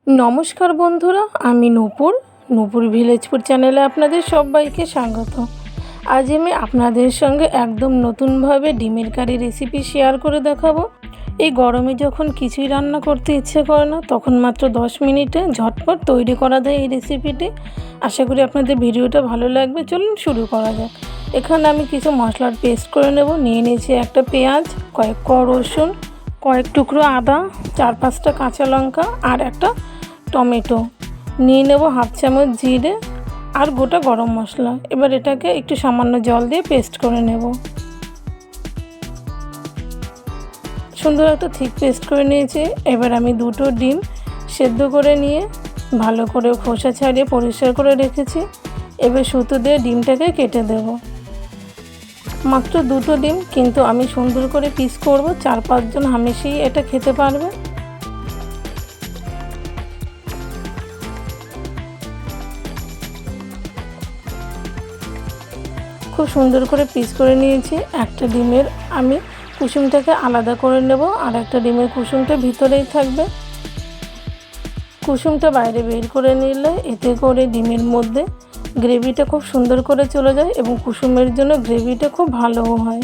নমস্কার বন্ধুরা, আমি নূপুর ভিলেজপুর চ্যানেলে আপনাদের সবাইকে স্বাগত। আজ আমি আপনাদের সঙ্গে একদম নতুনভাবে ডিমের কারি রেসিপি শেয়ার করে দেখাবো। এই গরমে যখন কিছুই রান্না করতে ইচ্ছে করে না, তখন মাত্র 10 মিনিটে ঝটপট তৈরি করা যায় এই রেসিপিটি। আশা করি আপনাদের ভিডিওটা ভালো লাগবে। চলুন শুরু করা যাক। এখানে আমি কিছু মশলার পেস্ট করে নেব। নিয়ে নিয়েছি একটা পেঁয়াজ, কয়েক কোয়া রসুন, কয়েক টুকরো আদা, 4-5টা কাঁচা লঙ্কা আর একটা টমেটো। নিয়ে নেব হাফ চামচ জিরে আর গোটা গরম মশলা। এবার এটাকে একটু সামান্য জল দিয়ে পেস্ট করে নেব। সুন্দর একটা থিক পেস্ট করে নিয়েছি। এবার আমি 2টো ডিম সেদ্ধ করে নিয়ে ভালো করে খোসা ছাড়িয়ে পরিষ্কার করে রেখেছি। এবার সুতো দিয়ে ডিমটাকে কেটে দেব। মাত্র 2টো ডিম, কিন্তু আমি সুন্দর করে পিস করব। 4-5 জন হামেশাই এটা খেতে পারবে। খুব সুন্দর করে পিস করে নিয়েছি। একটা ডিমের আমি কুসুমটাকে আলাদা করে নেব, আর একটা ডিমের কুসুমটা ভিতরেই থাকবে। কুসুমটা বাইরে বের করে নিলে এতে করে ডিমের মধ্যে গ্রেভিটা খুব সুন্দর করে চলে যায় এবং কুসুমের জন্য গ্রেভিটা খুব ভালোও হয়।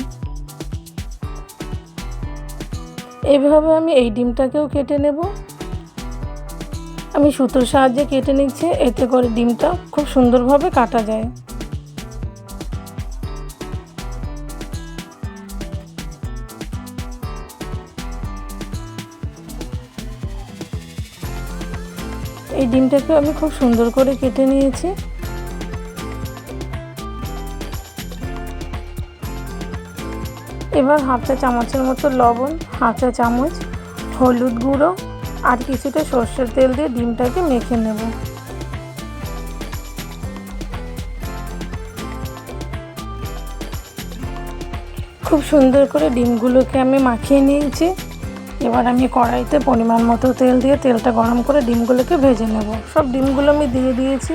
এইভাবে আমি এই ডিমটাকেও কেটে নেব। আমি সুতোর সাহায্যে কেটে নিচ্ছি, এতে করে ডিমটা খুব সুন্দরভাবে কাটা যায়। এই ডিমটাকে আমি খুব সুন্দর করে কেটে নিয়েছি। এবার হাফ চা চামচের মতো লবণ, হাফ চা চামচ হলুদ গুঁড়ো আর কিছুটা সর্ষের তেল দিয়ে ডিমটাকে মেখে নেব। খুব সুন্দর করে ডিমগুলোকে আমি মাখিয়ে নিয়েছি। এবার আমি কড়াইতে পরিমাণ মতো তেল দিয়ে তেলটা গরম করে ডিমগুলোকে ভেজে নেব। সব ডিমগুলো আমি দিয়ে দিয়েছি।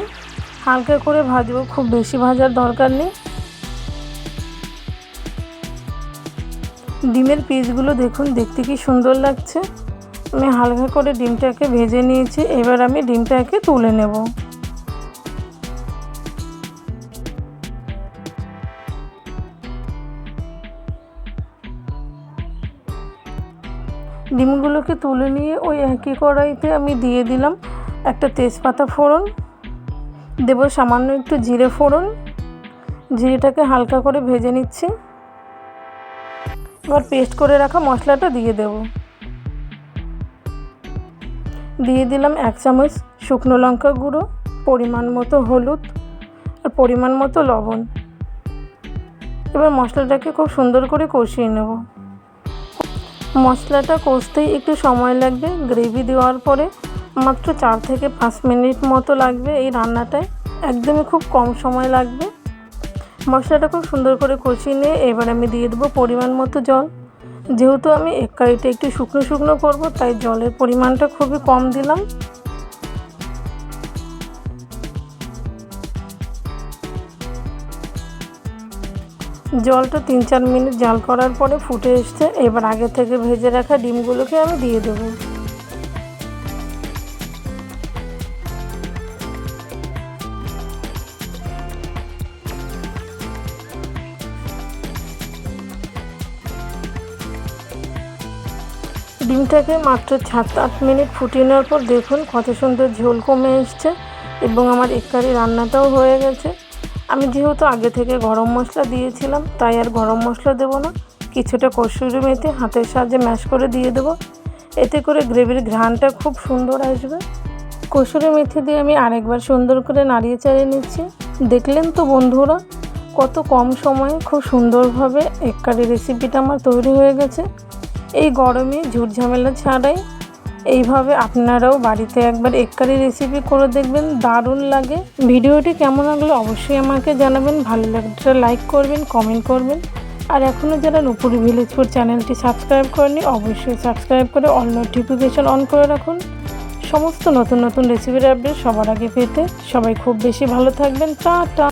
হালকা করে ভাজবো, খুব বেশি ভাজার দরকার নেই। ডিমের পিসগুলো দেখুন, দেখতে কি সুন্দর লাগছে। আমি হালকা করে ডিমটাকে ভেজে নিয়েছি। এবার আমি ডিমটাকে তুলে নেব। ডিমগুলোকে তুলে নিয়ে ওই একই কড়াইতে আমি দিয়ে দিলাম একটা তেজপাতা ফোড়ন, দেব সামান্য একটু জিরে ফোড়ন। জিরেটাকে হালকা করে ভেজে নিচ্ছি। এবার পেস্ট করে রাখা মশলাটা দিয়ে দেব। দিয়ে দিলাম 1 চামচ শুকনো লঙ্কা গুঁড়ো, পরিমাণ মতো হলুদ আর পরিমাণ মতো লবণ। এবার মশলাটাকে খুব সুন্দর করে কষিয়ে নেব। মশলাটা কষতেই একটু সময় লাগবে। গ্রেভি দেওয়ার পরে মাত্র 4 থেকে 5 মিনিট মতো লাগবে এই রান্নাটায়। একদমই খুব কম সময় লাগবে। মশলাটা খুব সুন্দর করে কষিয়ে নিয়ে এবার আমি দিয়ে দেবো পরিমাণ মতো জল। যেহেতু আমি এক কারিটা একটু শুকনো শুকনো করব, তাই জলের পরিমাণটা খুবই কম দিলাম। জলটা 3-4 মিনিট জাল করার পরে ফুটে এসছে। এবার আগে থেকে ভেজে রাখা ডিমগুলোকে আমি দিয়ে দেব। ডিমটাকে মাত্র 7-8 মিনিট ফুটিয়ে নেওয়ার পর দেখুন কত সুন্দর ঝোল কমে এসছে এবং আমার এক কারি রান্নাটাও হয়ে গেছে। আমি যেহেতু আগে থেকে গরম মশলা দিয়েছিলাম, তাই আর গরম মশলা দেবো না। কিছুটা কসুরি মেথি হাতের সাহায্যে ম্যাশ করে দিয়ে দেবো। এতে করে গ্রেভির ঘ্রাণটা খুব সুন্দর আসবে। কসুরি মেথি দিয়ে আমি আরেকবার সুন্দর করে নাড়িয়ে চাড়িয়ে নিচ্ছি। দেখলেন তো বন্ধুরা, কত কম সময়ে খুব সুন্দরভাবে এক কারি রেসিপিটা আমার তৈরি হয়ে গেছে। এই গরমে ঝুট ঝামেলা ছাড়াই এইভাবে আপনারাও বাড়িতে একবার এক কারি রেসিপি করে দেখবেন, দারুণ লাগে। ভিডিওটি কেমন লাগলো অবশ্যই আমাকে জানাবেন। ভালো লাগলে লাইক করবেন, কমেন্ট করবেন। আর এখনও যারা নূপুর ভিলেজপুর চ্যানেলটি সাবস্ক্রাইব করেনি, অবশ্যই সাবস্ক্রাইব করে অল নোটিফিকেশন অন করে রাখুন। সমস্ত নতুন নতুন রেসিপির আপডেট সবার আগে পেতে। সবাই খুব বেশি ভালো থাকবেন। টাটা।